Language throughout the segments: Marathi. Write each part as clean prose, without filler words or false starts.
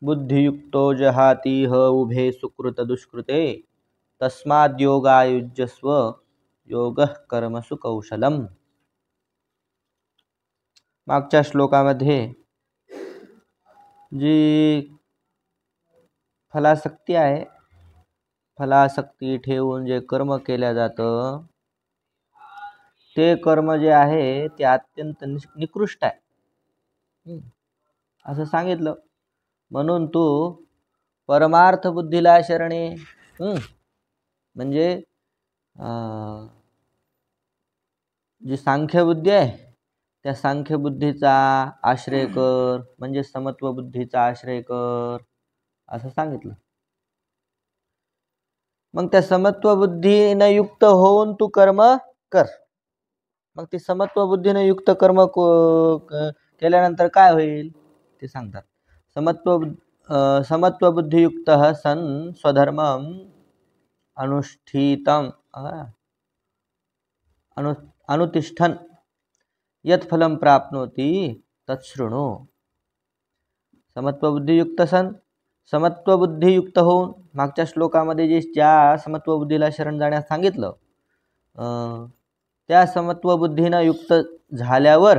बुद्धियुक्तो जहातीह उभे सुकृत दुष्कृते तस्माद्योगायुज्यस्व योगः कर्मसु कौशलम। मागच्या श्लोकामध्ये जी फलासक्ती आहे, फलासक्ती ठेवून जे कर्म केल्या जातं ते कर्म जे आहे ते अत्यंत निकृष्ट आहे असं सांगितलं. म्हणून तू परमार्थ बुद्धीला शरणे, म्हणजे जी सांख्य बुद्धी आहे त्या सांख्य बुद्धीचा आश्रय कर, म्हणजे समत्व बुद्धीचा आश्रय कर असं सांगितलं. मग त्या समत्व बुद्धीने युक्त होऊन तू कर्म कर. मग ती समत्व बुद्धीने युक्त कर्म केल्यानंतर काय होईल ते सांगतात. समत्व बुद्धियुक्त सन स्वधर्मम अनुष्ठितम अनुतिष्ठन यत् फलम प्राप्नोति तत्शृणु. समत्व बुद्धियुक्त सन, समत्व बुद्धियुक्त होऊन, मागच्या श्लोकामध्ये ज्या समत्व बुद्धीला शरण जाण्यास सांगितलं त्या समत्व बुद्धीनं युक्त झाल्यावर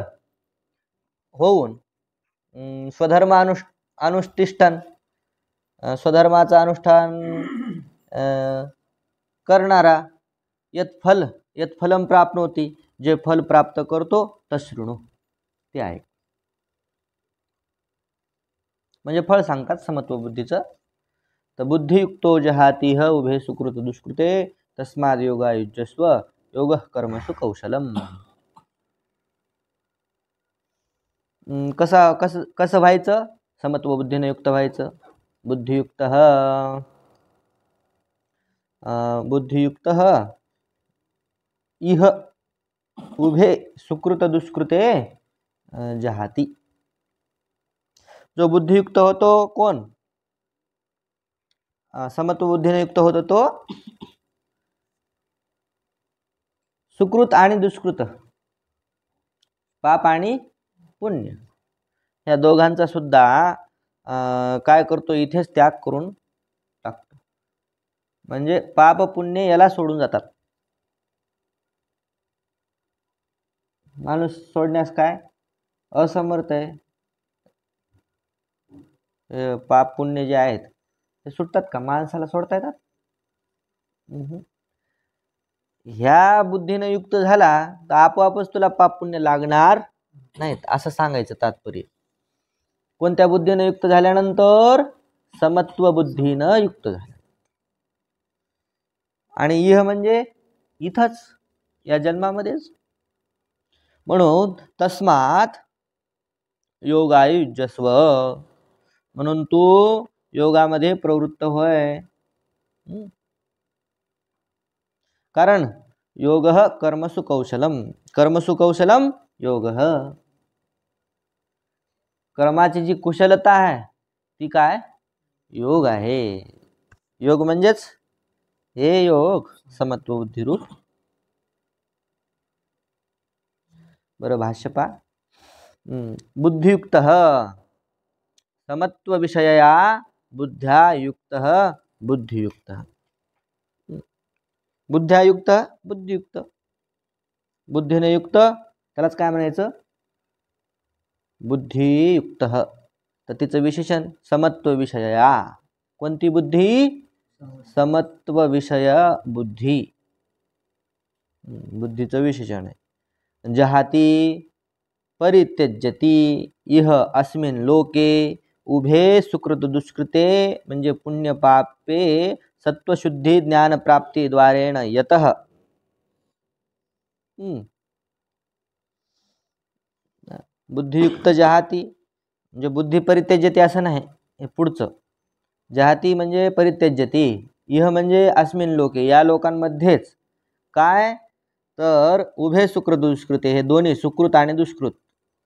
होऊन स्वधर्म अनुष्ठिष्ठन, स्वधर्माचं अनुष्ठान करणारा यत् फलम प्राप्नोति, जे फल प्राप्त करतो तत्शृणु, ते आहे. म्हणजे फळ सांगतात समत्व बुद्धीचं. तर बुद्धियुक्तो जहातीह उभे सुकृत दुष्कृते तस्माद योगायुज्यस्व योगः कर्मसु कौशलम. कसं व्हायचं? समत्व बुद्धीने युक्त व्हायचं. बुद्धियुक्त इह उभे सुकृत दुष्कृते जहाती. जो बुद्धियुक्त होतो कोण? समत्व बुद्धीने युक्त होतो तो सुकृत आणि दुष्कृत, पाप आणि पुण्य, या दोघांचा सुद्धा काय करतो इथेच त्याग करून टाकतो. म्हणजे पाप पुण्य याला सोडून जातात. माणूस सोडण्यास काय असमर्थ आहे. पाप पुण्य जे आहेत ते सुटतात का? माणसाला सोडता येतात? ह्या बुद्धीने युक्त झाला तर आपोआपच तुला पाप पुण्य लागणार नाहीत असं सांगायचं तात्पर्य. कोणत्या बुद्धीने युक्त झाल्यानंतर? समत्व बुद्धीनं युक्त झालं. आणि इह म्हणजे इथंच, या जन्मामध्येच. म्हणून तस्मात योगायुज्यस्व, म्हणून तू योगामध्ये प्रवृत्त होय. कारण योगः कर्मसु कौशलम, कर्मसु कौशलम योगः. कर्माची जी कुशलता आहे ती काय? योग आहे. योग म्हणजेच हे योग समत्व बुद्धी रूप. बरं, भाष्य पहा. बुद्धियुक्त समत्व विषयया बुद्ध्या युक्त बुद्धियुक्त. बुद्ध्यायुक्त बुद्धियुक्त, बुद्धीने युक्त त्यालाच काय म्हणायचं? बुद्धियुक्त. तर तिचं विशेषण समत्व विषयया. कोणती बुद्धी? समत्व विषय बुद्धी, बुद्धीचं विशेषण आहे. जहाती परित्यज्यती इह अस्मिन् लोके उभे सुकृत दुष्कृते, म्हणजे पुण्य पापे सत्वशुद्धी ज्ञान प्राप्ती द्वारेण यतः. बुद्धियुक्त जहाती म्हणजे बुद्धी परित्यज्यते असं नाही, हे पुढचं. जहाती म्हणजे परित्यज्यती, इह म्हणजे अस्मिन लोके, या लोकांमध्येच. काय तर उभे सुकृत दुष्कृते, हे दोन्ही सुकृत आणि दुष्कृत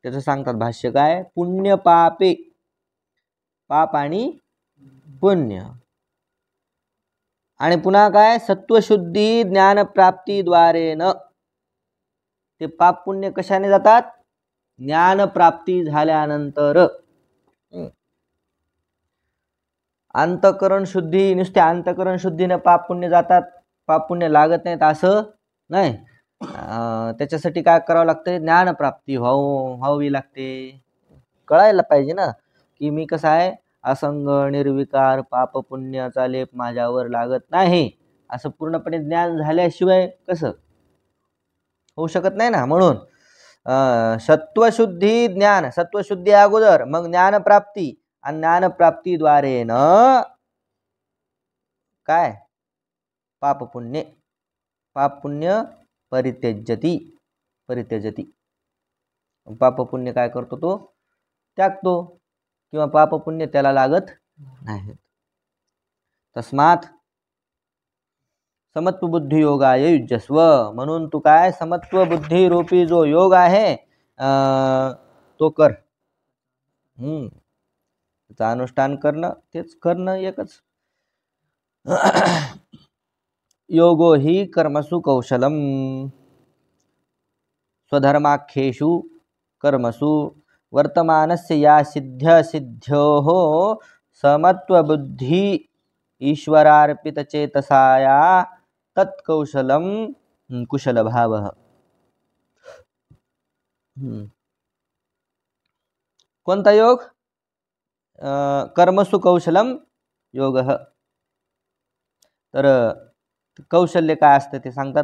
त्याचं सांगतात भाष्य काय? पुण्य पापे, पाप आणि पुण्य. आणि पुन्हा काय? सत्वशुद्धी ज्ञान प्राप्ती द्वारेन. ते पाप पुण्य कशाने जातात? ज्ञान प्राप्ती झाल्यानंतर. अंतकरण शुद्धी, नुसते अंतकरण शुद्धीने पाप पुण्य जातात, पाप पुण्य लागत नाहीत असं नाही. त्याच्यासाठी काय करावं लागतं, ज्ञानप्राप्ती व्हावी लागते. कळायला पाहिजे ना की मी कसं आहे, असंग निर्विकार, पाप पुण्याचा लेप माझ्यावर लागत नाही, असं पूर्णपणे ज्ञान झाल्याशिवाय कसं होऊ शकत नाही ना. म्हणून सत्वशुद्धी ज्ञान, सत्वशुद्धी अगोदर, मग ज्ञानप्राप्ती, आणि ज्ञानप्राप्तीद्वारे न काय पापपुण्य, पापपुण्य परित्यजती, पापपुण्य काय करतो, तो त्यागतो, किंवा पापपुण्य त्याला लागत नाही. तस्मात समत्व बुद्धी योगाय युज्यस्व, म्हणून तू काय समत्व बुद्धी रूपी जो योग आहे तो कर. त्याचं अनुष्ठान करणं, तेच करणं एकच. योगो हि कर्मसु कौशलम, स्वधर्माख्येषु कर्मसु वर्तमानस्य या सिद्ध्योः समत्वबुद्धि ईश्वरार्पितचेतसाया तत्कौशलम कुशलभावः. कोणता योग? कर्मसु कौशलम योगः. तर कौशल्य काय असतं ते सांगतात.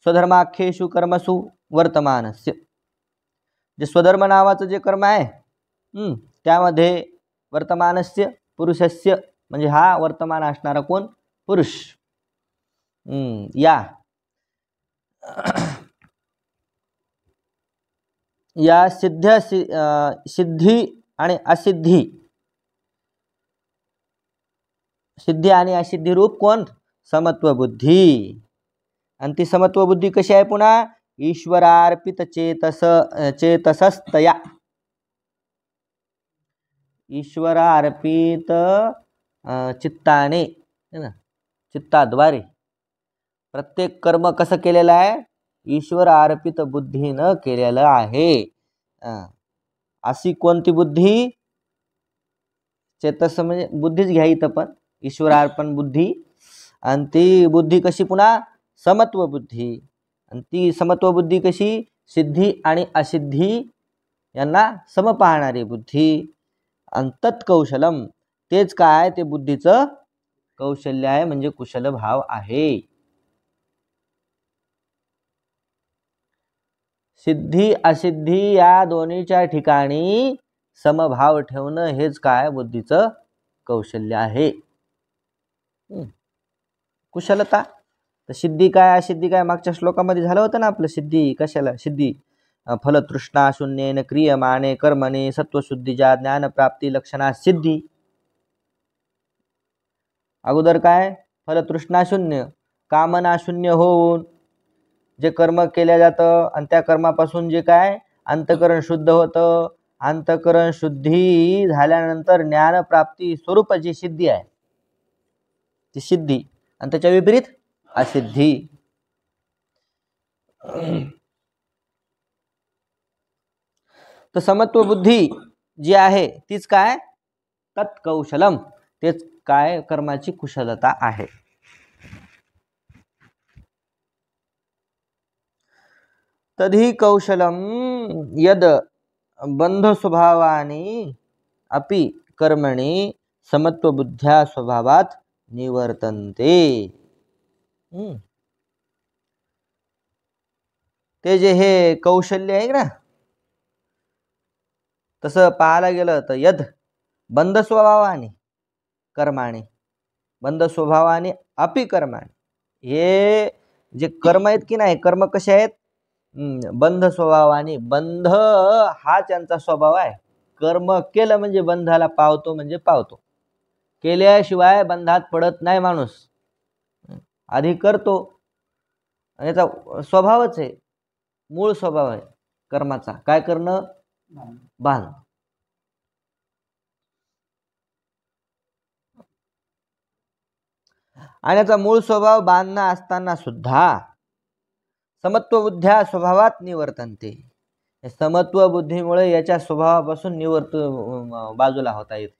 स्वधर्माख्येषु कर्मसु वर्तमानस्य, जे स्वधर्म नावाचं जे कर्म आहे त्यामध्ये वर्तमानस्य पुरुषस्य, म्हणजे हा वर्तमान असणारा कोण, पुरुष. या सिद्धी आणि असिद्धी, सिद्धी आणि असिद्धी रूप कोण, समत्व बुद्धी. आणि ती समत्व बुद्धी कशी आहे पुन्हा, ईश्वरार्पित चेतसस्तया, ईश्वरार्पित चित्ताने, है ना, चित्ताद्वारे. प्रत्येक कर्म कसं केलेलं आहे, ईश्वर अर्पित बुद्धीनं केलेलं आहे. अशी कोणती बुद्धी, चेतस म्हणजे बुद्धीच घ्या इथं पण, ईश्वरार्पण बुद्धी. आणि ती बुद्धी कशी पुन्हा, समत्व बुद्धी. आणि ती समत्व बुद्धी कशी, सिद्धी आणि असिद्धी यांना सम पाहणारी बुद्धी. आणि तत्कौशलम, तेच काय, ते बुद्धीचं कौशल्य आहे, म्हणजे कुशल भाव आहे. सिद्धी असिद्धी या दोन्हीच्या ठिकाणी समभाव ठेवणं, हेच काय बुद्धीचं कौशल्य आहे, कुशलता. तर सिद्धी काय असिद्धी काय मागच्या श्लोकामध्ये झालं होतं ना आपलं. सिद्धी कशाला, सिद्धी फलतृष्णा शून्येन क्रियमाणे कर्मणे सत्वशुद्धीच्या ज्ञानप्राप्ती लक्षणा सिद्धी. अगोदर काय, फलतृष्णा शून्य, कामना शून्य होऊन जे कर्म केल्या जातं, आणि त्या कर्मापासून जे काय अंतकरण शुद्ध होतं. अंतकरण शुद्धी झाल्यानंतर ज्ञानप्राप्ती स्वरूपाची सिद्धी आहे, ती सिद्धी. आणि त्याच्या विपरीत असिद्धी. तर समत्व बुद्धी जी आहे तीच काय, तत्कौशलम, तेच काय कर्माची कुशलता आहे. तधी कौशलम यद बंध स्वभावानी अपि कर्मणी समत्व बुद्ध्या स्वभावात निवर्तन्ते. ते जे हे कौशल्य आहे ना, तसं पाहायला गेलं तर यद बंध स्वभावाने कर्माने, बंध स्वभावाने अपि कर्माने, हे जे कर्म आहेत की नाही, कर्म कसे आहेत, बंध स्वभावाने. बंध हा त्यांचा स्वभाव आहे. कर्म केलं म्हणजे बंधाला पावतो, म्हणजे पावतो. केल्याशिवाय बंधात पडत नाही माणूस, आधी करतो. याचा स्वभावच आहे, मूळ स्वभाव आहे कर्माचा, काय करणं, बांध. आणि याचा मूळ स्वभाव बांधणं असताना सुद्धा समत्व बुद्ध्या स्वभावात निवर्तनते. समत्व बुद्धीमुळे याच्या स्वभावापासून बाजूला होता येते.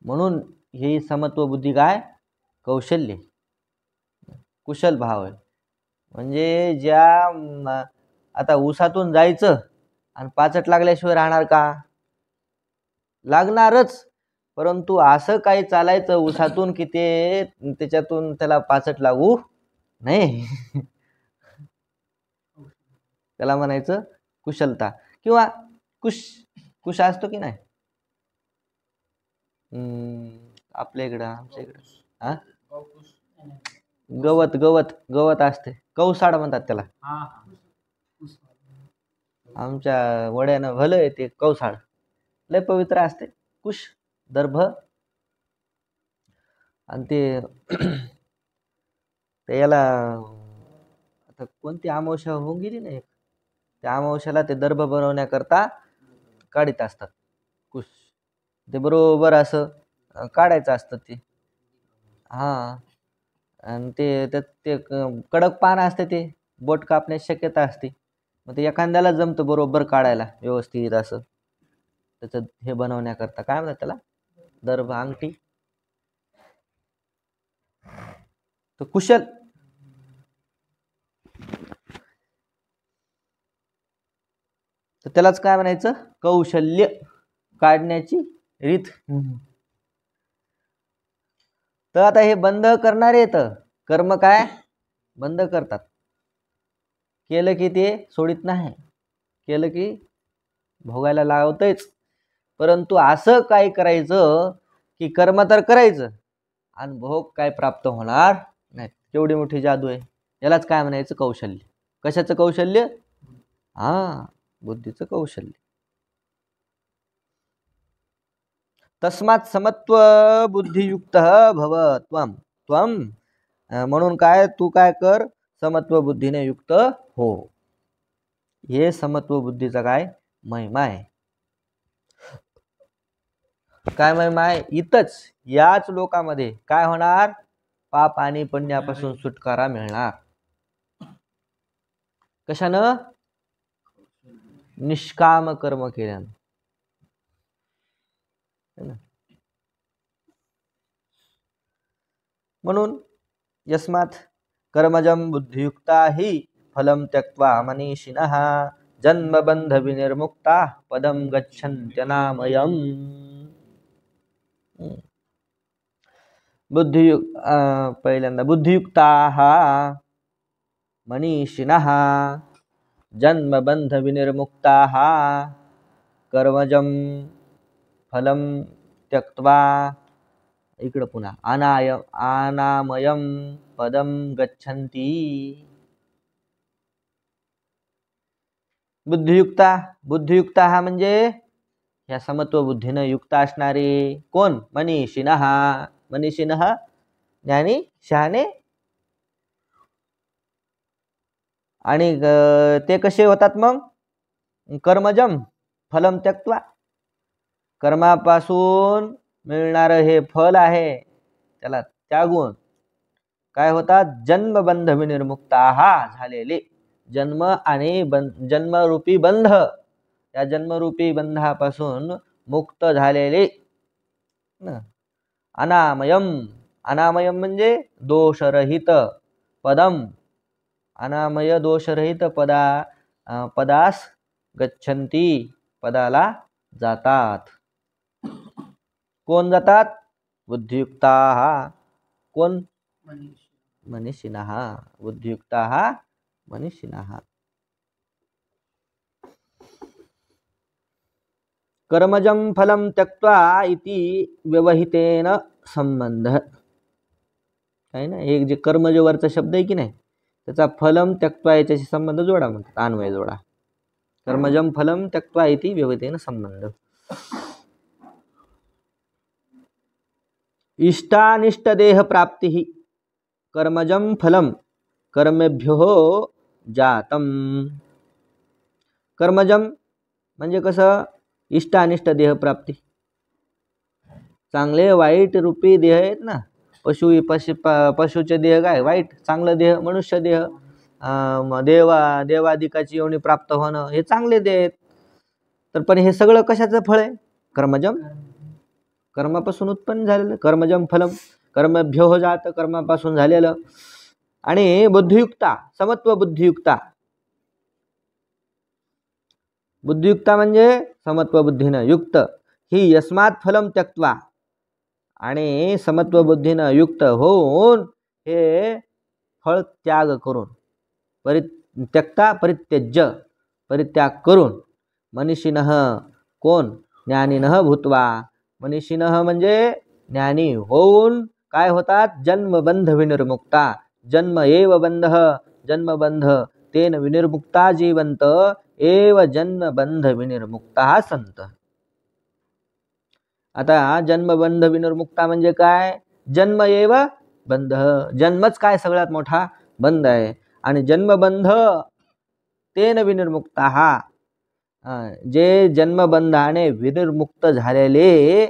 म्हणून ही समत्व बुद्धी काय? कौशल्य, कुशल भाव आहे. म्हणजे ज्या आता ऊसातून जायचं आणि पाचट लागल्याशिवाय राहणार का? लागणारच. परंतु असं काही चालायचं ऊसातून की ते त्याच्यातून त्याला पाचट लागू नाही. त्याला म्हणायचं कुशलता किंवा कुश असतो की नाही आपल्या इकडं, आमच्या इकडं हा गवत गवत गवत असते, कौसाड म्हणतात त्याला. आमच्या वड्यानं भलं ते कौसाड लय पवित्र असते. कुश दर्भ आणि ते याला आता कोणती अमावस्या होऊन गेली नाही, त्या अमावस्याला ते दर्भ बनवण्याकरता काढीत असतात कुश. ते बरोबर असं काढायचं असतं ते. हां, आणि ते कडक पान असते, ते बोट कापण्याची शक्यता असते. मग ते एखाद्याला जमतं बरोबर काढायला व्यवस्थित असं. त्याचं हे बनवण्याकरता काय म्हणतात त्याला, दर्भ अंगठी. तर कुशल तर त्यालाच काय म्हणायचं, कौशल्य, काढण्याची रीत. तर आता हे बंध करणारे येतं कर्म काय बंद करतात. केलं की ते सोडित नाही, केलं की भोगायला लावतच. परंतु असं काय करायचं की कर्म तर करायचं आणि भोग काय प्राप्त होणार नाही. केवढी मोठी जादू आहे. यालाच काय म्हणायचं, कौशल्य. कशाचं कौशल्य? हा, बुद्धीचं कौशल्य. तस्मात् समत्व बुद्धियुक्त भव त्वम त्वम. म्हणून काय, तू काय कर, समत्व बुद्धीने युक्त हो. हे समत्व बुद्धीचा काय महिमा आहे. काय महिमा आहे? इथंच याच लोकामध्ये काय होणार, पाप आणि पुण्यापासून सुटकारा मिळणार. कशानं? निष्काम कर्म केल्यानं. म्हणून यस्मात् कर्मजं बुद्धियुक्ता हि फलं त्यक्त्वा मनीषिणः जन्मबंध विनिर्मुक्ता पदं गच्छन्त्यनामयम्. पहिल्यांदा बुद्धियुक्ताः मनीषिणः जन्मबंध विनिर्मुक्ताः कर्मजं फलं त्यक्त्वा, इकडं पुन्हा अनामयं पदं गच्छन्ति. बुद्धियुक्ता हा म्हणजे या समत्व बुद्धीनं युक्त असणारे कोण? मनीषिणः. मनीषिणः ज्ञानी शहाणे. आणि ते कसे होतात मग? कर्मजम फलम त्यक्त्वा, कर्मापासून मिळणारं हे फल आहे त्याला त्यागून काय होतात? जन्मबंध विनिर्मुक्ता झालेले. जन्म आणि जन्मरूपी बंध, या जन्मरूपी बंधापासून मुक्त झालेले. अनामयम, अनामयम म्हणजे दोषरहित पदम. अनामय दोषरहित पदास गच्छन्ति, पदाला जातात. कोण जातात? बुद्धियुक्ता. कोण? मनीषिणः. बुद्धियुक्ता मनीषिणः. कर्मजं फलं त्यक्त्वा इति व्यवहितेन संबंध आहे ना. एक जे कर्म जे वरचा शब्द आहे की नाही, त्याचा फलम त्यक्त्वा याच्याशी संबंध जोडा म्हणतात, अन्वय जोडा. कर्मजं फलं त्यक्त्वा इति व्यवहितेन संबंध. इष्टानिष्ट देह प्राप्ति कर्मजं फलं कर्मेभ्यो जातम. कर्मजं म्हणजे कसं? इष्टानिष्ट देह प्राप्ती. चांगले वाईट रूपी देह आहेत ना. पशुचे देह काय वाईट, चांगलं देह मनुष्य देह. देवादिकाची योनी प्राप्त होणं हे चांगले देह आहेत. तर पण हे सगळं कशाचं फळ आहे? कर्मजम. कर्मापासून उत्पन्न झालेलं, कर्मजम फलम, कर्मभ्यो जात, कर्मापासून झालेलं. आणि बुद्धियुक्ता, समत्व बुद्धियुक्ता. बुद्धियुक्ता म्हणजे समत्व बुद्धीनं युक्त, ही यस्मात फलम त्यक्त्वा, आणि समत्व बुद्धीनं युक्त होऊन हे फळ त्याग करून, त्यक्ता परित्यज्य, परित्याग करून, मनीषिणः, कोण, ज्ञानिनः भूत्वा, मनीषिणः म्हणजे ज्ञानी होऊन काय होतात, जन्मबंध विनिर्मुक्ता, जन्म एव बंध, जन्मबंध तेन विनिर्मुक्ता जीवंत एव जन्मबंध विनिर्मुक्ता संत. आता जन्मबंध विनिर्मुक्ता म्हणजे काय, जन्म एव बंध, जन्मच काय सगळ्यात मोठा बंध आहे. आणि जन्मबंध तेन विनिर्मुक्ता, जे जन्मबंधाने विनिर्मुक्त झालेले,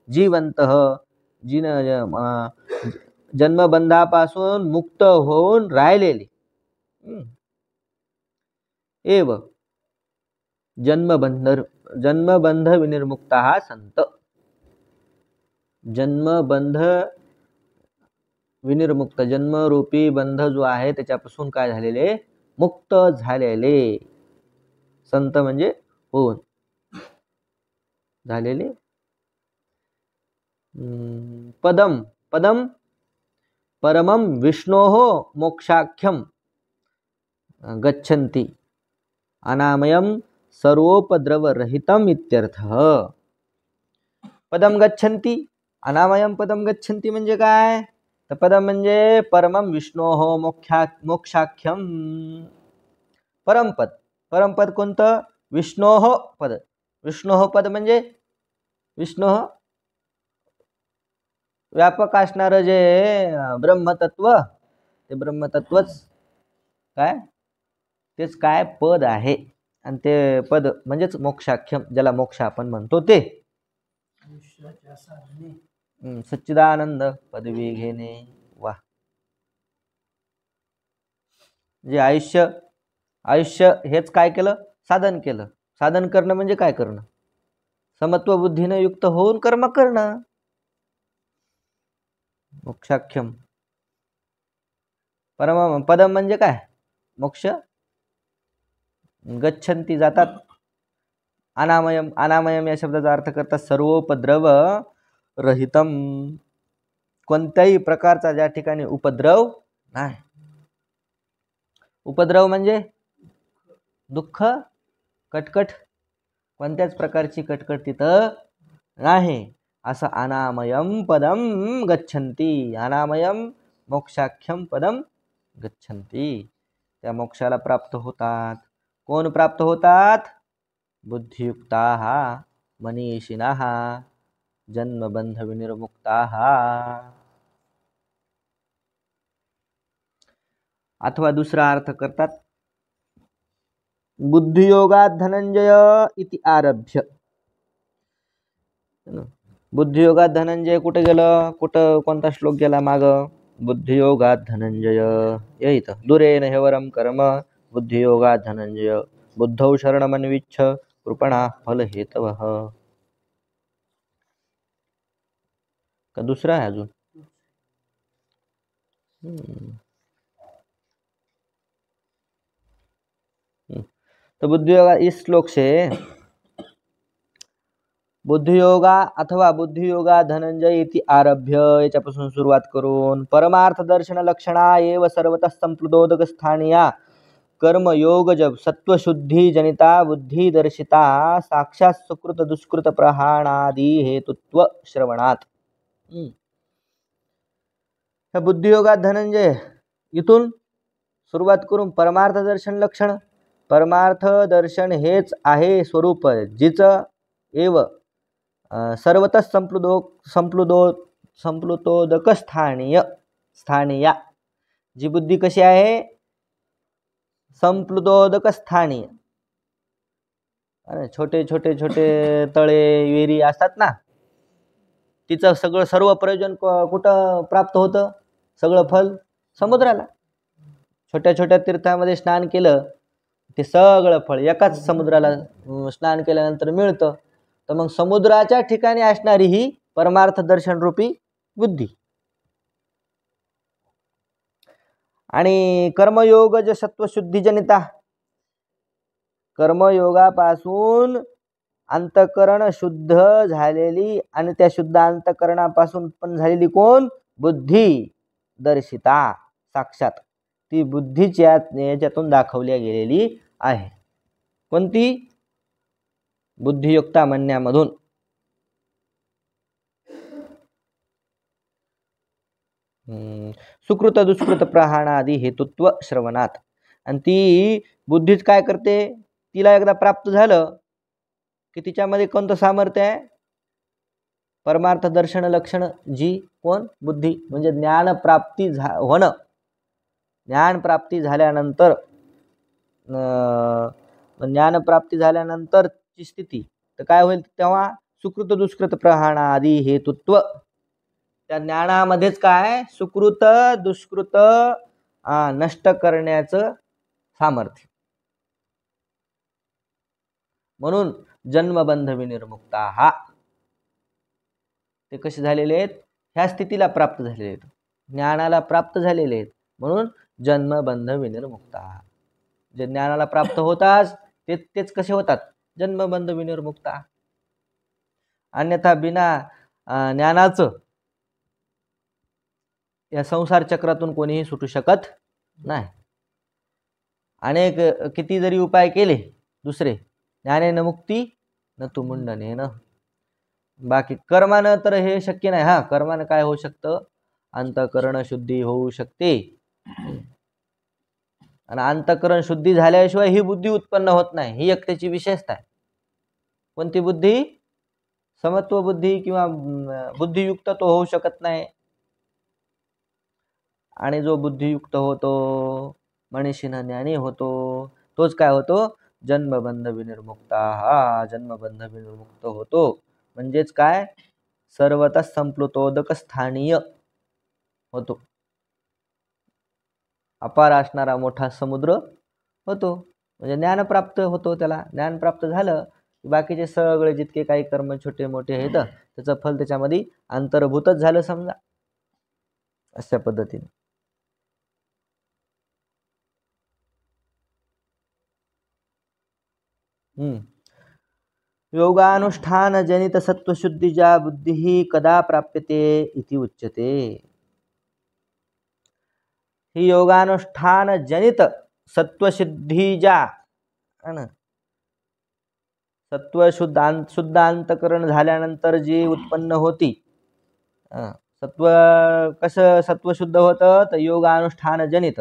जीवंत, जन्मबंधापासून मुक्त होऊन राहिलेले, एव जन्मबंध विनिर्मुक्ता संत. जन्मबंध विनिर्मुक्त, जन्मरूपी बंध जो आहे त्याच्यापासून काय झालेले, मुक्त झालेले संत म्हणजे होऊन झालेले. पदम, पदम परमं विष्णोः मोक्षाख्यम गच्छन्ति अनामयं सर्वोपद्रवरहितम् इत्यर्थः. पदम गच्छन्ति, अनामयं पदम गच्छन्ति म्हणजे काय, तर पदम म्हणजे परमं विष्णोः मोक्षाख्यम, परमपद. परमपद कोणतं, विष्णोः पद. विष्णोः पद म्हणजे विष्णोः व्यापक असणारं जे ब्रह्मतत्व, ते ब्रह्मतत्वच काय, तेच काय पद आहे. आणि ते पद म्हणजेच मोक्षाख्यम, ज्याला मोक्ष आपण म्हणतो ते. सच्चिदानंद पदवी घेणे. वा, जे आयुष्य, आयुष्य हेच काय केलं, साधन केलं. साधन करणं म्हणजे काय करणं, समत्व बुद्धीनं युक्त होऊन कर्म करणं. मोक्षाख्यम परम पदम म्हणजे काय, मोक्ष. गच्छन्ति जातात. अनामयम, अनामयम या शब्दाचा अर्थ करतात सर्वोपद्रव रहितम, कोणत्याही प्रकारचा ज्या ठिकाणी उपद्रव नाही. उपद्रव म्हणजे दुःख, कटकट, कोणत्याच प्रकारची कटकट तिथं नाही. असं अनामयम पदम गच्छन्ति, अनामयम मोक्षाख्यम पदम गच्छन्ति. त्या मोक्षाला प्राप्त होतात. कोण प्राप्त होतात, बुद्धियुक्ताः मनीषिणः जन्मबंध विनिर्मुक्ताः. अथवा दुसरा अर्थ करतात, बुद्धियोगात धनंजय इति आरभ्य. बुद्धियोगात धनंजय कुठे गेलं, कुठं कोणता श्लोक गेला माग, बुद्धियोगात धनंजय या इथं, दुरेन हेवरम कर्म बुद्धियोगात धनंजय बुद्धौ शरणमन्विच्छ कृपणा फल हेतवः. का दुसरा है अजून, तो बुद्धियोगा, इस श्लोक से बुद्धियोगा अथवा बुद्धियोगा धनंजय इति आरभ्य याच्यापासून सुरुवात करून परमार्थ दर्शन लक्षणा एव सर्वतः संप्लुतोदक स्थानीया कर्मयोग जब सत्वशुद्धि जनिता बुद्धि दर्शिता साक्षात सुकृत दुष्कृत प्रहाणादि हेतुत्व श्रवणात. बुद्धियोगात धनंजय इथून सुरुवात करून परमार्थ दर्शन लक्षण. परमार्थ दर्शन हेच आहे स्वरूप, जिचं एव सर्वतः संप्लुतोदक स्थानीया, जी बुद्धी कशी आहे, संप्लुतोदक स्थानीय. छोटे छोटे छोटे तळे विहिरी असतात ना, तिचं सगळं सर्व प्रयोजन कुठं प्राप्त होतं, सगळं फल समुद्राला. छोट्या छोट्या तीर्थामध्ये स्नान केलं, ते सगळं फळ एकाच समुद्राला स्नान केल्यानंतर मिळतं. तर मग समुद्राच्या ठिकाणी असणारी ही परमार्थ दर्शन रूपी बुद्धी. आणि कर्मयोग जे सत्वशुद्धीजनिता, कर्मयोगापासून अंतःकरण शुद्ध झालेली आणि त्या शुद्ध अंतःकरणापासून उत्पन्न झालेली कोण? बुद्धी दर्शिता, साक्षात ती बुद्धीच्या याच्यातून दाखवल्या गेलेली आहे. कोणती? बुद्धियुक्ता म्हणण्यामधून. सुकृत दुष्कृत प्रहाणादी हेतुत्व श्रवणात. आणि ती बुद्धीच काय करते? तिला एकदा प्राप्त झालं की तिच्यामध्ये कोणतं सामर्थ्य आहे? परमार्थ दर्शन लक्षण जी कोण? बुद्धी. म्हणजे ज्ञान प्राप्ती होणं. ज्ञान प्राप्ती झाल्यानंतर ची स्थिती तर काय होईल? तेव्हा सुकृत दुष्कृत प्रहाणादी हेतुत्व, त्या ज्ञानामध्येच काय? सुकृत दुष्कृत नष्ट करण्याचं सामर्थ्य. म्हणून जन्मबंध विनिर्मुक्ता हा, ते कसे झालेले आहेत? ह्या स्थितीला प्राप्त झालेले आहेत, ज्ञानाला प्राप्त झालेले आहेत, म्हणून जन्मबंध विनिर्मुक्ता. जे ज्ञानाला प्राप्त होताच तेच कसे होतात? जन्मबंध विनिर्मुक्ता. अन्यथा बिना ज्ञानाचं या संसार चक्रातून कोणीही सुटू शकत नाही. अनेक किती जरी उपाय केले दुसरे, ज्ञानेन मुक्ती न तू मुंडनेन. बाकी कर्मानं तर हे शक्य नाही. हा, कर्मानं काय होऊ शकतं? अंतःकरण शुद्धी होऊ शकते. आणि अंतःकरण शुद्धी झाल्याशिवाय ही बुद्धी उत्पन्न होत नाही. ही एक त्याची विशेषता आहे. कोणती बुद्धी? समत्व बुद्धी किंवा बुद्धियुक्त तो होऊ शकत नाही. आणि जो बुद्धियुक्त होतो, मनीषीनं ज्ञानी होतो, तोच काय होतो? जन्मबंध विनिर्मुक्ता हा, जन्मबंध विनिर्मुक्त होतो. म्हणजेच काय? सर्वतः संप्लुतोदक स्थानीय होतो. अपार असणारा मोठा समुद्र होतो. म्हणजे ज्ञान प्राप्त होतो. त्याला ज्ञान प्राप्त झालं की बाकीचे सगळे जितके काही कर्म छोटे मोठे आहेत त्याचं फल त्याच्यामध्ये अंतर्भूतच झालं समजा. अशा पद्धतीने योगानुष्ठान जनित सत्वशुद्धीजा बुद्धी कदा प्राप्यते इति उच्यते. ही योगानुष्ठान जनित सत्वशुद्धीजा है ना, शुद्ध अंतकरण झाल्यानंतर जी उत्पन्न होती. सत्व कसं सत्वशुद्ध होतं? तर योगानुष्ठान जनित.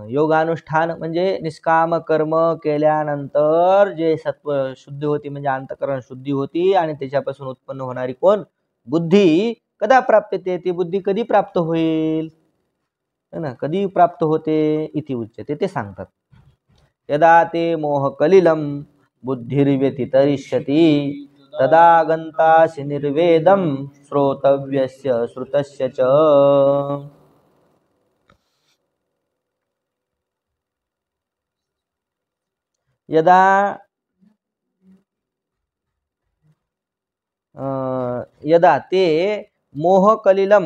योगानुष्ठान म्हणजे निष्काम कर्म केल्यानंतर जे सत्व शुद्धी होती, म्हणजे अंतकरण शुद्धी होती, आणि त्याच्यापासून उत्पन्न होणारी कोण? बुद्धी. कदा प्राप्यते, ती बुद्धी कधी प्राप्त होईल है ना, कधी प्राप्त होते? इति उच्यते, ते सांगतात. यदा ते मोहकलिलं बुद्धिर्व्यतितरिष्यति तदा गन्तासि निर्वेदं श्रोतव्यस्य श्रुतस्य च. यदा ते मोहकलिलं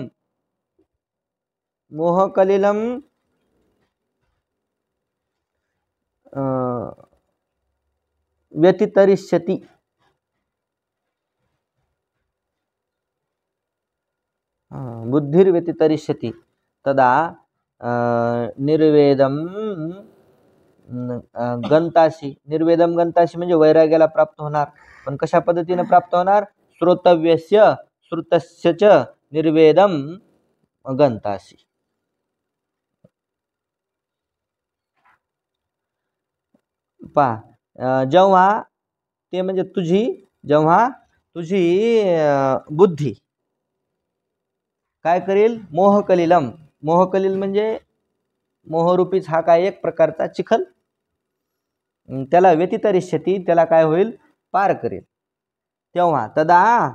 व्यतितरिष्यति, बुद्धिर्व्यतितरिष्यति तदा निर्वेदम गंतासी. निर्वेदम गंतासी म्हणजे वैराग्याला प्राप्त होणार. पण कशा पद्धतीने प्राप्त होणार? श्रोतव्यस्य श्रुतस्य च निर्वेदम गंतासी. पहा, जेव्हा ते म्हणजे जेव्हा तुझी बुद्धी काय करेल? मोहकलिलम. मोहकलिल म्हणजे मोहरूपीच हा काय एक प्रकारचा चिखल, त्याला व्यतितरिष्यति, त्याला काय होईल? पार करेल. तेव्हा तदा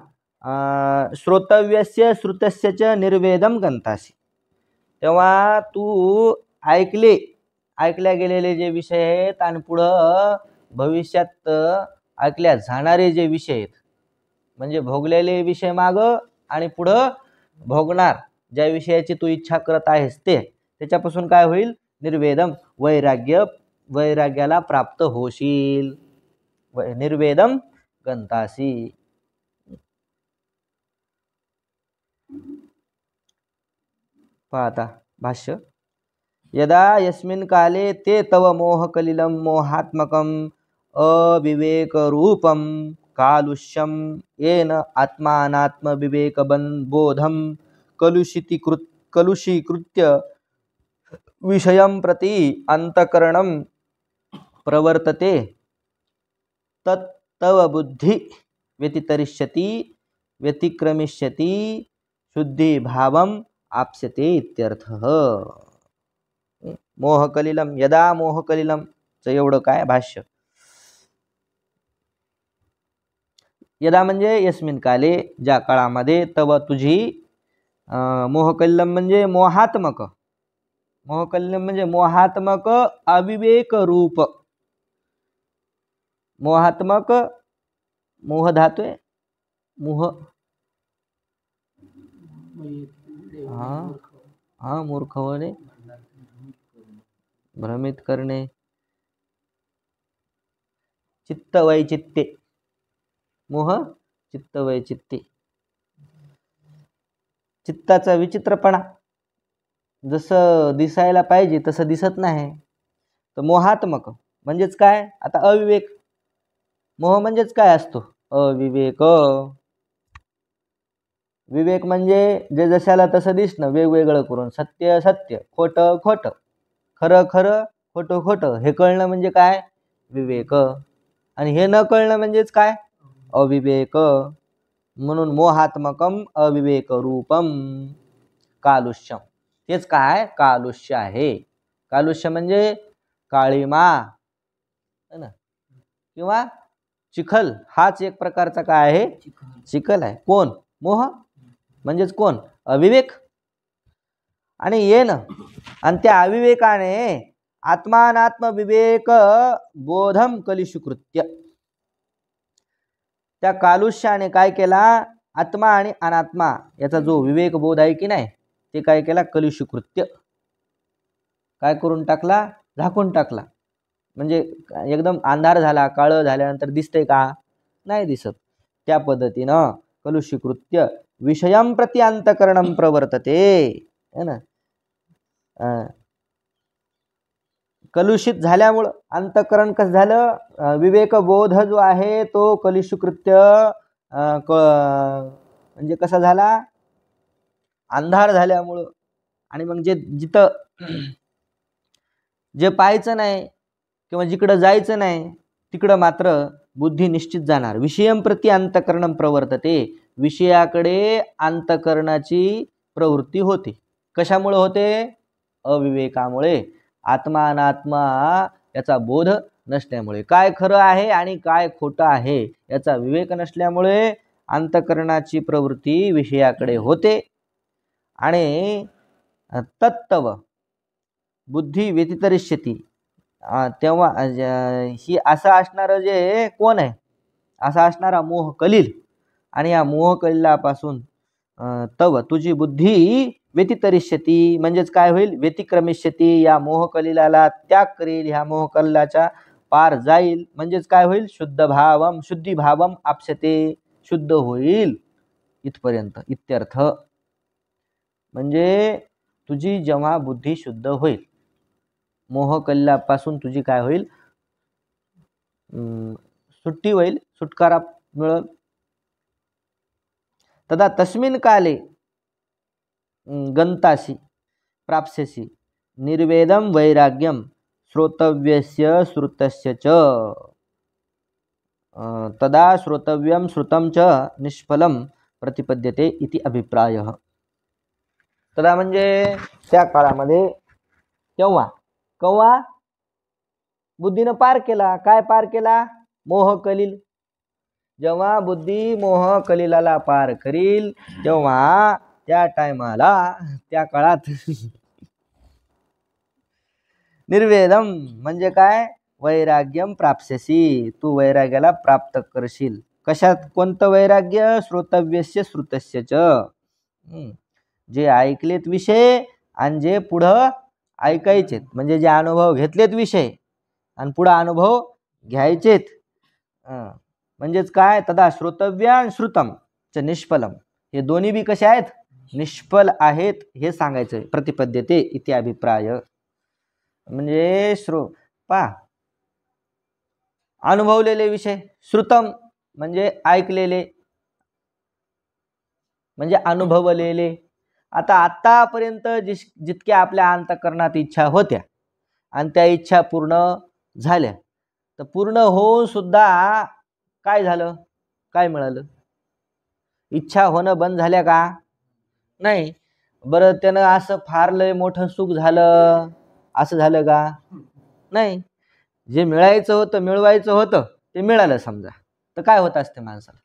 श्रोतव्यस्य श्रुतस्य च निर्वेदम गंतासी. तेव्हा तू ऐकल्या गेलेले जे विषय आहेत आणि पुढं भविष्यात ऐकल्या जाणारे जे विषय आहेत म्हणजे भोगलेले विषय माग आणि पुढं भोगणार ज्या विषयाची तू इच्छा करत आहेस ते, त्याच्यापासून काय होईल? निर्वेदम, वैराग्याला प्राप्त होशील. निर्वेदम गंतासी. पाहता भाष्य. यदा यस्मिन् काले ते तव मोहकलिलं मोहात्मकं अविवेकरूपं कालुष्यं येन आत्मानात्मविवेकबोधं कलुषीकृत्य विषयं प्रति अंतकरणं प्रवर्तते तत्तव बुद्धि व्यतिक्रमिष्यति शुद्धि भावम आप्स्यते इत्यर्थः. मोहकलिलम, यदा मोहकलिलम च एवढं काय भाष्य. यदा म्हणजे यस्मिन काले, ज्या काळामध्ये, तव तुझी, मोहकलिलम म्हणजे मोहात्मक, मोहकलिलम म्हणजे मोहात्मक अविवेक रूप. मोहात्मक, मोह धातु आहे, मोह, हाँ मूर्ख होणे, भ्रमित करणे, चित्त वैचित्ते, मोह चित्त वैचित्ते, चित्ताचा विचित्रपणा, जसं दिसायला पाहिजे तसं दिसत नाही. तर मोहात्मक म्हणजेच काय? आता अविवेक, मोह म्हणजेच काय असतो? अविवेक. विवेक म्हणजे जे जशाला तसं दिसणं, वेगवेगळं करून, सत्य सत्य, खोटं खोटं, खरं खरं, खोटं खोटं, हे कळणं म्हणजे काय? विवेक. आणि हे न कळणं म्हणजेच काय? अविवेक. म्हणून मोहात्मकम अविवेक रूपम कालुष्यम, तेच काय? कालुष्य आहे. कालुष्य म्हणजे काळीमा है ना, किंवा चिखल, हाच एक प्रकारचा काय आहे? चिखल आहे. कोण? मोह म्हणजेच कोण? अविवेक. आणि येन, आणि त्या अविवेकाने आत्मानात्म विवेक बोधम कलुषीकृत्य, त्या कालुष्याने काय केला? आत्मा आणि अनात्मा याचा जो विवेक बोध आहे की नाही, ते काय केला? कलुषीकृत्य, काय करून टाकला? झाकून टाकला. म्हणजे एकदम अंधार झाला, काळं झाल्यानंतर दिसते का? नाही दिसत. त्या पद्धतीनं कलुषीकृत्य विषयं प्रति अंतकरणं प्रवर्तते, है ना. कलुषित झाल्यामुळं अंतकरण कसं झालं? विवेकबोध जो आहे तो कलुषीकृत्य म्हणजे कसा झाला? अंधार झाल्यामुळं. आणि मग जिथं जे पाहायचं नाही किंवा जिकडं जायचं नाही तिकडं मात्र बुद्धी निश्चित जाणार. विषयं प्रति अंतकरणं प्रवर्तते, विषयाकडे अंतकरणाची प्रवृत्ती होते. कशामुळे होते? अविवेकामुळे, आत्मा अनात्मा याचा बोध नसल्यामुळे, काय खरं आहे आणि काय खोटं आहे याचा विवेक नसल्यामुळे अंतकरणाची प्रवृत्ती विषयाकडे होते. आणि तत्तव बुद्धी व्यतितरिष्यति, तेव्हा ही असं असणारं जे कोण आहे? असा असणारा मोह कलील. आणि या मोह कलिलापासून तव तुझी बुद्धी व्यतितरिष्यति म्हणजेच काय होईल? व्यतिक्रमिष्यति, या मोह कलिलाला त्याग करील, ह्या मोह कलिलाच्या पार जाईल. म्हणजेच काय होईल? शुद्ध भावम, शुद्धी भावम आप्स्यते, शुद्ध होईल इथपर्यंत इत्यर्थ. म्हणजे तुझी जेव्हा बुद्धी शुद्ध होईल, मोह कलिलापासून तुझी काय होईल? सुट्टी होईल, सुटकारा मिळेल. तदा तस्मिन् काले गंतासी प्राप्स्यसि निर्वेदम वैराग्यम श्रोतव्यस्य श्रुतस्य च, तदा श्रोतव्यम श्रुतं च निष्फलं प्रतिपद्यते इति अभिप्रायः. तदा म्हणजे त्या काळामध्ये, तेव्हा केव्हा? बुद्धीनं पार केला. काय पार केला? मोह कलील. जेव्हा बुद्धी मोह कलिलाला पार करील तेव्हा त्या टायमाला, त्या काळात निर्वेदम म्हणजे काय? वैराग्यम प्राप्स्यसि, तू वैराग्याला प्राप्त करशील. कशात कोणतं वैराग्य? श्रोतव्यस्य श्रुतस्य च. जे ऐकलेत विषय आणि जे पुढं ऐकायचेत, म्हणजे जे अनुभव घेतलेत विषय आणि पुढं अनुभव घ्यायचेत. म्हणजेच काय? तदा श्रोतव्य आणि श्रुतम च निष्फलम. हे दोन्ही बी कसे आहेत? निष्फल आहेत हे सांगायचं. प्रतिपद्यते इति अभिप्राय. म्हणजे अनुभवलेले विषय, श्रुतम म्हणजे ऐकलेले, म्हणजे अनुभवलेले. आता आतापर्यंत जितक्या आपल्या अंतःकरणात इच्छा होत्या आणि त्या इच्छा पूर्ण झाल्या, तर पूर्ण होऊन सुद्धा काय झालं? काय मिळालं? इच्छा होणं बंद झाल्या का? नाही. बरं, त्यानं असं फार लय मोठं सुख झालं असं झालं का? नाही. जे मिळायचं होतं, मिळवायचं होतं ते मिळालं समजा, तर काय होत असते माणसाला?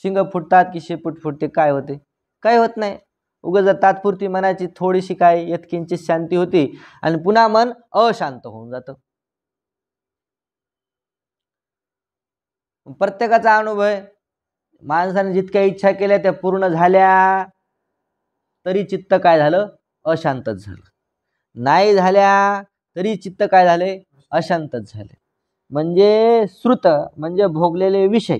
शिंग फुटतात की शेपूट फुटते? काय होते? काय होत नाही. उगाच तात्पुरती मनाची थोडीशी काय यत्किंचित शांती होती आणि पुन्हा मन अशांत होऊन जातं. प्रत्येकाचा अनुभव आहे. माणसाने जितक्या इच्छा केल्या त्या पूर्ण झाल्या तरी चित्त काय झालं? अशांतच झालं. नाही झाल्या तरी चित्त काय झाले? अशांतच झाले. म्हणजे श्रुत म्हणजे भोगलेले विषय.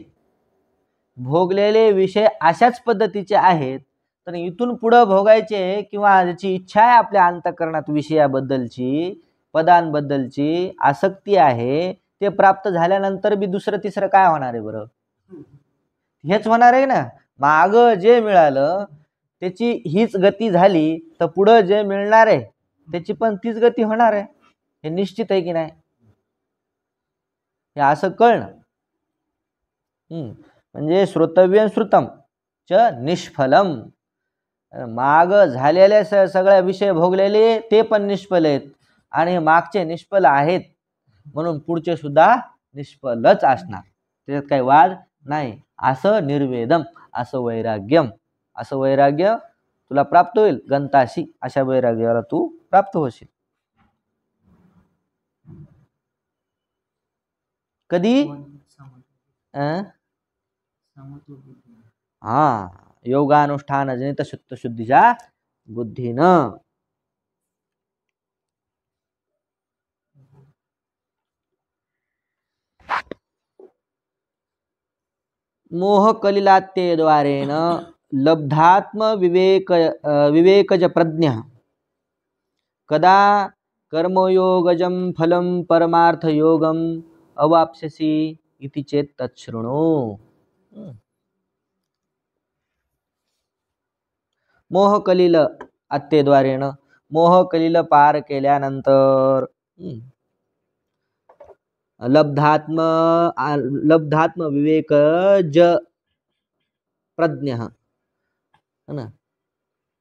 भोगलेले विषय अशाच पद्धतीचे आहेत, तर इथून पुढं भोगायचे किंवा ज्याची इच्छा आहे आपल्या अंतःकरणात विषयाबद्दलची, पदांबद्दलची आसक्ती आहे, ते प्राप्त झाल्यानंतर बी दुसरं तिसरं काय होणार आहे बरं? हेच होणार आहे ना. माग जे मिळालं त्याची हीच गती झाली, तर पुढं जे मिळणार आहे त्याची पण तीच गती होणार आहे. हे निश्चित आहे की नाही? हे असं कळणं. म्हणजे श्रोतव्य श्रुतम च निष्फलम. माग झालेले सगळे विषय भोगलेले ते पण निष्फल आहेत आणि मागचे निष्फल आहेत, म्हणून पुढचे सुद्धा निष्फलच असणार. त्याच्यात काही वाद नाही. असं निर्वेदम, असं वैराग्यम, असं वैराग्य तुला प्राप्त होईल गंताशी. अशा वैराग्याला तू प्राप्त होशील. कधी? योगानुष्ठान जनित शुद्धीच्या बुद्धीनं. मोह कलिलात्यद्वारेण लब्धात्म विवेकज प्रज्ञ कदा कर्मयोगजं फलं परमार्थयोगम अवाप्स्यसि इति चेत् तच्छृणु. मोह कलिल अत्यद्वारेण, मोह कलिल पार केल्यानंतर लब्धात्म विवेकज प्रज्ञ,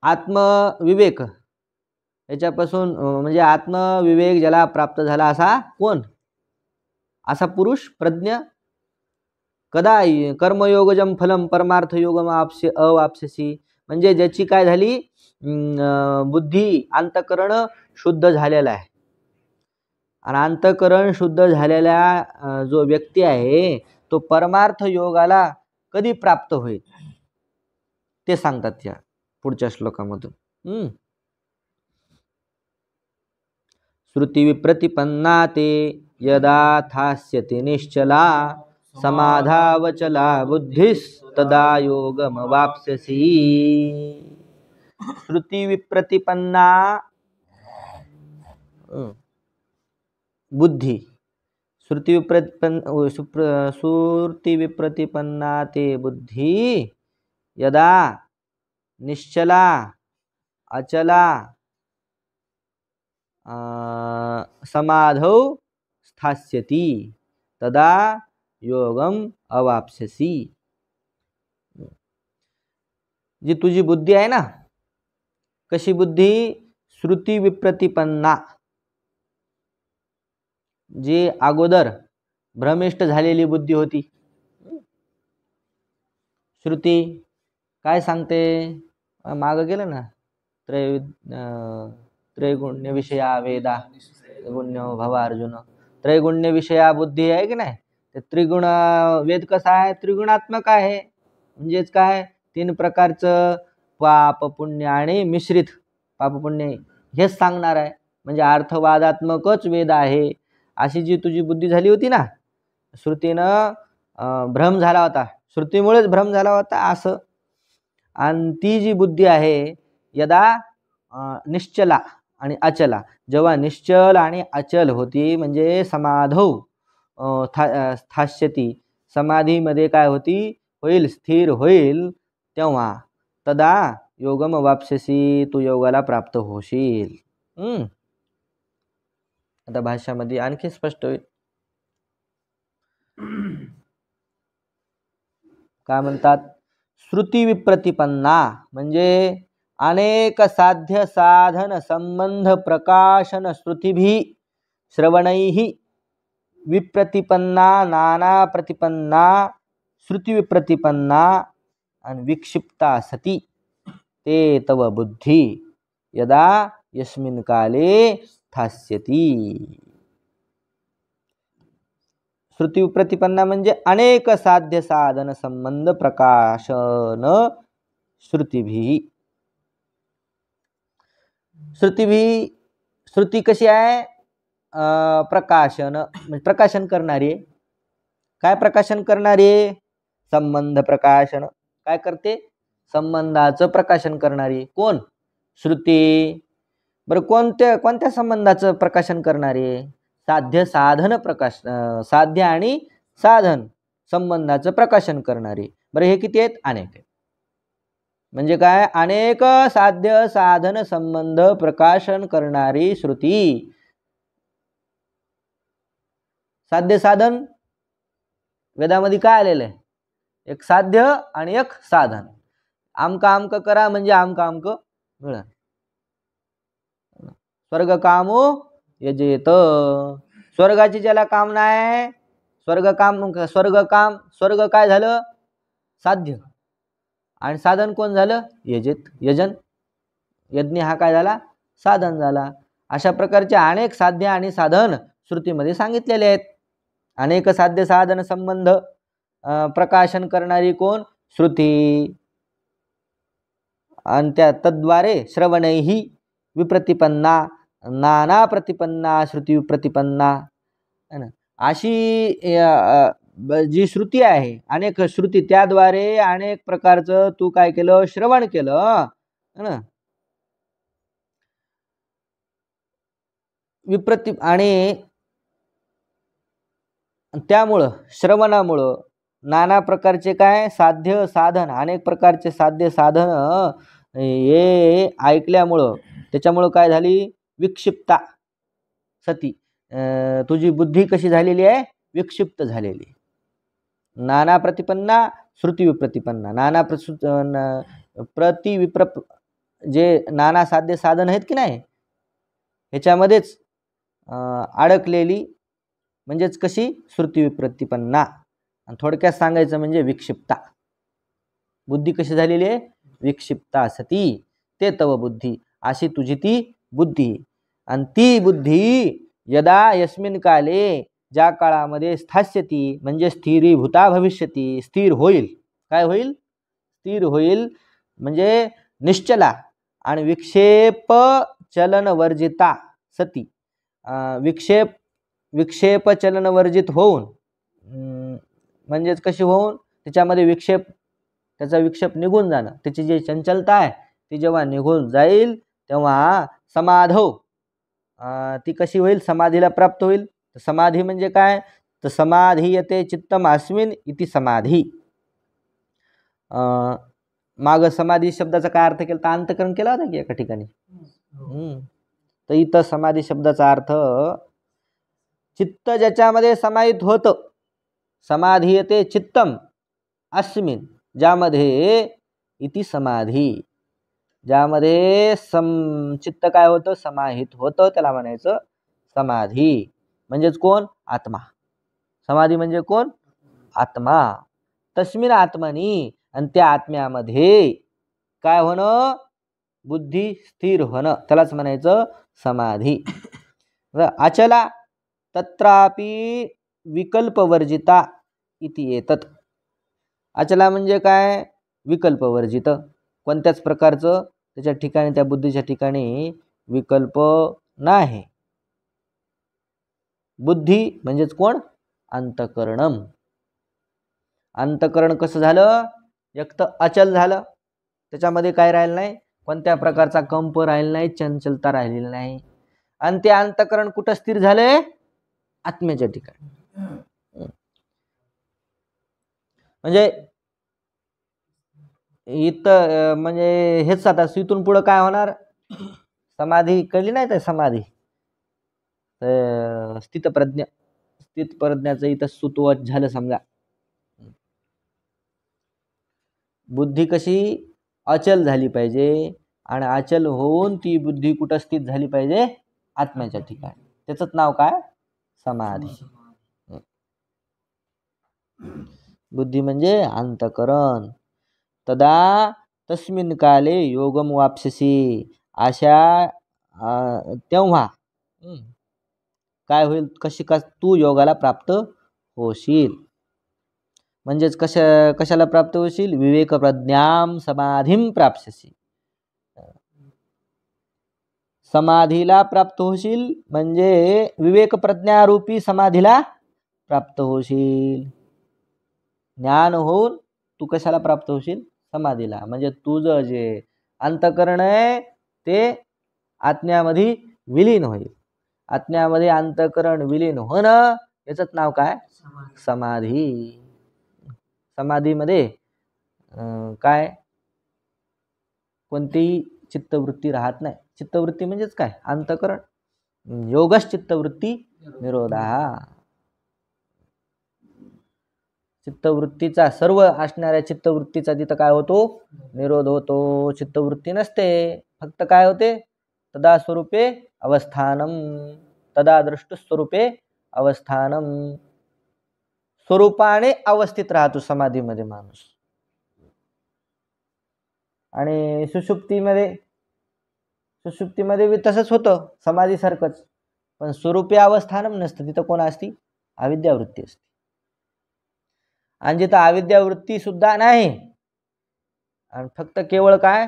आत्मविवेक याच्यापासून म्हणजे आत्मविवेक ज्याला प्राप्त झाला असा कोण? असा पुरुष प्रज्ञ. कदा कर्मयोगजम फलम परमार्थयोगम अवाप्स्यसि, म्हणजे ज्याची काय झाली? बुद्धी अंतःकरण शुद्ध झालेला आहे. आणि अंतःकरण शुद्ध झालेला जो व्यक्ती आहे तो परमार्थ योगाला कधी प्राप्त होईल ते सांगतात या पुढच्या श्लोकामधून. श्रुती विप्रतिपन्ना ते यदा थास्यति निश्चला समाधावचला बुद्धिस्तदा योगमवाप्स्यसि. श्रुती विप्रतिपन्ना बुद्धि, श्रुति विप्रतिपन्ना ते बुद्धि यदा निश्चला अचला समाधौ स्थास्यति तदा योगम अवाप्स्यसि. जी तुझी बुद्धी आहे ना, कशी बुद्धी? श्रुती विप्रतिपन्ना, जी अगोदर भ्रमिष्ट झालेली बुद्धी होती. श्रुती काय सांगते? मागं गेलं ना, त्रैगुण्य विषया वेदा गुण्य भव अर्जुन. त्रैगुण्य विषया बुद्धी आहे की नाही, ते त्रिगुण वेद कसा आहे, त्रिगुणात्मक आहे. म्हणजेच काय, 3 प्रकारचं पाप पुण्य आणि मिश्रित पाप पुण्य हेच सांगणार आहे. म्हणजे अर्थवादात्मकच वेद आहे. अशी जी तुझी बुद्धी झाली होती ना, श्रुतीनं भ्रम झाला होता, श्रुतीमुळेच भ्रम झाला होता असं. आणि ती जी बुद्धी आहे, यदा निश्चला आणि अचला, जेव्हा निश्चल आणि अचल होती म्हणजे समाधौ स्थास्यती, समाधीमध्ये काय होती, होईल, स्थिर होईल, तेव्हा तदा योगम वापससी, तू योगाला प्राप्त होशील. आता भाषामध्ये आणखी स्पष्ट होईल. काय म्हणतात, श्रुती विप्रतिपन्ना म्हणजे अनेक साध्य साधन संबंध प्रकाशन श्रुतिभी श्रवणैहि विप्रतिपन्ना नाना प्रतिपन्ना श्रुती विप्रतिपन्ना आणि विक्षिप्ता सती ते तव बुद्धी यदा यस्मिन् काले स्थास्यती. श्रुती विप्रतिपन्ना म्हणजे अनेक साध्य साधन संबंध प्रकाशन श्रुतिभी. श्रुतिभी, श्रुती कशी आहे, प्रकाशन म्हणजे प्रकाशन करणारी. काय प्रकाशन करणारी, संबंध प्रकाशन. काय करते, संबंधाचं प्रकाशन करणारी. कोण, श्रुती. बरं, कोणत्या संबंधाचं प्रकाशन करणारी, साध्य साधन प्रकाश, साध्य आणि साधन संबंधाचं प्रकाशन करणारी. बरं, हे किती आहेत, अनेक आहेत. म्हणजे काय, अनेक साध्य साधन संबंध प्रकाशन करणारी श्रुती. साध्य साधन वेदामध्ये काय आलेलं आहे, एक साध्य आणि एक साधन. आमक करा म्हणजे आमक मिळेल. स्वर्ग कामो यजेत, स्वर्गाची ज्याला कामना आहे, स्वर्ग काय झालं, साध्य. आणि साधन कोण झालं, यजेत, यजन. यज्ञ हा काय झाला, साधन झाला. अशा प्रकारचे अनेक साध्य आणि साधन श्रुतीमध्ये सांगितलेले आहेत. अनेक साध्य साधन संबंध प्रकाशन करणारी कोण, श्रुती. आणि त्या तद्वारे श्रवणैहि विप्रतिपन्ना नाना प्रतिपन्ना श्रुती विप्रतिपन्ना. अशी जी श्रुती आहे, अनेक श्रुती, त्याद्वारे अनेक प्रकारचं तू काय केलं, श्रवण केलं ना. आणि त्यामुळं श्रवणामुळं नाना प्रकारचे काय, साध्य साधन, अनेक प्रकारचे साध्य साधन हे ऐकल्यामुळं त्याच्यामुळं काय झाली, विक्षिप्ता सती, तुझी बुद्धी कशी झालेली आहे, विक्षिप्त झालेली. नाना प्रतिपन्ना श्रुती विप्रतिपन्ना, नाना प्रतिविप्र, जे नाना साध्य साधन आहेत की नाही, ह्याच्यामध्येच अडकलेली म्हणजेच कशी, श्रुती विप्रतिपन्ना. आणि थोडक्यात सांगायचं म्हणजे विक्षिप्ता. बुद्धी कशी झालेली आहे, विक्षिप्ता सती ते तव बुद्धी, अशी तुझी ती बुद्धी. आणि ती बुद्धी यदा यस्मिन काले, ज्या काळामध्ये स्थास्यती म्हणजे स्थिरीभूता भविष्यती, स्थिर होईल. काय होईल, स्थिर होईल म्हणजे निश्चला आणि विक्षेप चलन वर्जिता सती. विक्षेप चलन वर्जित होऊन म्हणजेच कशी होऊन, त्याच्यामध्ये त्याचा विक्षेप निघून जाणं, त्याची जी चंचलता आहे ती जेव्हा निघून जाईल तेव्हा समाधौ, ती कशी होईल, समाधीला प्राप्त होईल. तर समाधी म्हणजे काय, तर समाधीयते चित्तम अस्मिन इति समाधी. माग समाधी शब्दाचा काय अर्थ केला, अंतकरण केला होता की एका ठिकाणी. तर इथं समाधी शब्दाचा अर्थ चित्त ज्याच्यामध्ये समाहित होतं, समाधीयते चित्तम अस्मिन, ज्यामध्ये इति समाधी, ज्यामध्ये चित्त काय होतं, समाहित होतं, त्याला म्हणायचं समाधी. म्हणजेच कोण, आत्मा. समाधी म्हणजे कोण, आत्मा. तस्मिन आत्मनी, आणि त्या आत्म्यामध्ये काय होणं, बुद्धी स्थिर होणं, त्यालाच म्हणायचं समाधी. अचला तत्रापि विकल्पवर्जिता इति एतत्. अचला म्हणजे काय? विकल्पवर्जित, कोणत्याच प्रकारचं त्याच्या ठिकाणी, त्या बुद्धीच्या ठिकाणी विकल्प नाही. बुद्धी म्हणजेच कोण? अंतःकरणम. अंतःकरण कसं झालं? एक तर अचल झालं, त्याच्यामध्ये काय राहिलं नाही, कोणत्या प्रकारचा कंप राहिला नाही, चंचलता राहिलेली नाही. आणि ते अंतःकरण कुठं स्थिर झाले? आत्म्याच्या ठिकाणी. म्हणजे इथं म्हणजे हेच आता इथून पुढं काय होणार? समाधी कळली नाही तर समाधी स्थितप्रज्ञ, स्थितप्रज्ञाचं इथं सुतवत झालं समजा. बुद्धी कशी अचल झाली पाहिजे, आणि अचल होऊन ती बुद्धी कुठं स्थित झाली पाहिजे? आत्म्याच्या ठिकाणी. त्याचंच नाव काय? समाधी. बुद्धी म्हणजे अंतःकरण. तदा तस्मिन् काले योगम वाप्स्यसि. अशा तेव्हा काय होईल? तू योगाला प्राप्त होशील. म्हणजेच कशाला प्राप्त होशील? विवेक प्रज्ञाम समाधीम प्राप्स्यसि. समाधीला प्राप्त होशील म्हणजे विवेक प्रज्ञारूपी समाधीला प्राप्त होशील. ज्ञान होऊन तू कशाला प्राप्त होशील? समाधीला. म्हणजे तुझं जे अंतःकरण आहे ते आत्म्यामध्ये विलीन होईल. आत्म्यामध्ये अंतःकरण विलीन होणं, याचंच नाव काय? समाधी. समाधीमध्ये काय? कोणतीही चित्तवृत्ती राहत नाही. चित्तवृत्ती म्हणजेच काय? अंतःकरण. योगश चित्तवृत्ती निरोधा. चित्तवृत्तीचा, सर्व असणाऱ्या चित्तवृत्तीचा तिथं काय होतो? निरोध होतो. चित्तवृत्ती नसते, फक्त काय होते? तदा स्वरूपे अवस्थानम. तदा दृष्ट स्वरूपे अवस्थानम. स्वरूपाने अवस्थित राहतो समाधीमध्ये माणूस. आणि सुषुप्तीमध्ये बी तसंच होतं, समाधीसारखंच. पण स्वरूपी अवस्थानम नसतं. तिथं कोण असती? अविद्यावृत्ती असते. आणि जिथं अविद्यावृत्ती सुद्धा नाही, आणि फक्त केवळ काय?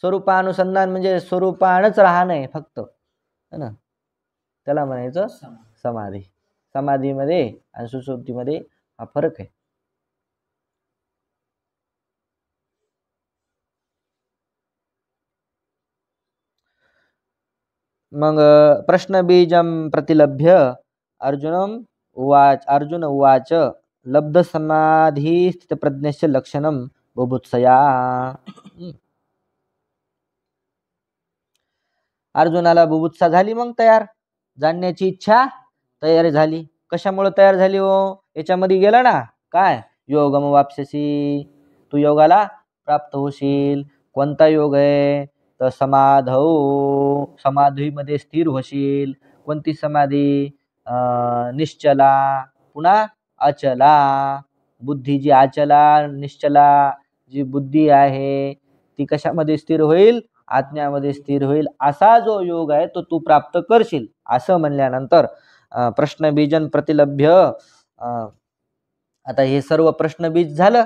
स्वरूपानुसंधान, म्हणजे स्वरूपानच राहणं फक्त, है ना, त्याला म्हणायचं समाधी. समाधीमध्ये आणि सुषुप्तीमध्ये हा फरक आहे. मग प्रश्नबीजं प्रतिलभ्य अर्जुन उवाच लब्ध समाधी स्थितप्रज्ञस्य लक्षणं बुभुत्सया. अर्जुनाला बुभुत्सा झाली, मग तयार, जाणण्याची इच्छा तयार झाली. कशामुळे तयार झाली हो? याच्यामध्ये गेला ना, काय? योगम वाप्स्यसि. तू योगाला प्राप्त होशील. कोणता योग आहे? तर समाधीमध्ये स्थिर होशील. कोणती समाधी? निश्चला, पुन्हा अचला. बुद्धी जी अचला निश्चला जी बुद्धी आहे ती कशामध्ये स्थिर होईल? आज्ञामध्ये स्थिर होईल. असा जो योग आहे तो तू प्राप्त करशील. असं म्हणल्यानंतर प्रश्नबीजन प्रतिलभ्य, आता हे सर्व प्रश्नबीज झालं.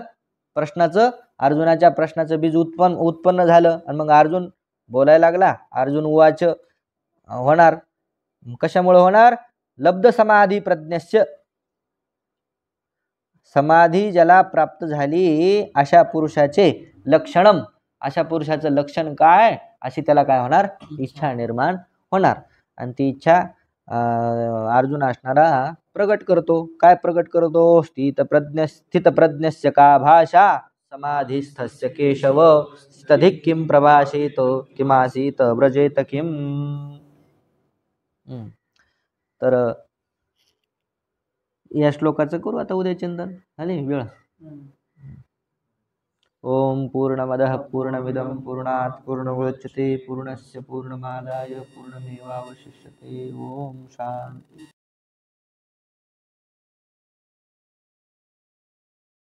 प्रश्नाचं, अर्जुनाच्या प्रश्नाचं बीज उत्पन्न झालं. आणि मग अर्जुन बोलायला लागला. अर्जुन उवाच होणार. कशामुळे होणार? लब्ध समाधी प्रज्ञस्य. समाधी ज्याला प्राप्त झाली अशा पुरुषाचे लक्षणम, अशा पुरुषाचं लक्षण काय? अशी त्याला काय होणार? इच्छा निर्माण होणार. आणि ती इच्छा अर्जुन असणारा प्रगट करतो. काय प्रगट करतो? स्थितप्रज्ञस्य का भाषा समाधिस्थस्य केशव स्थितधिक किं प्रभाषेत किमासीत व्रजेत किम. तर या श्लोकाचं करू आता उद्या चिंतन. झाली वेळ. ओम पूर्णमदः पूर्णमिदं पूर्णात् पूर्णमुदच्यते पूर्णस्य पूर्णमादाय पूर्णमेवावशिष्यते. ओम शांती.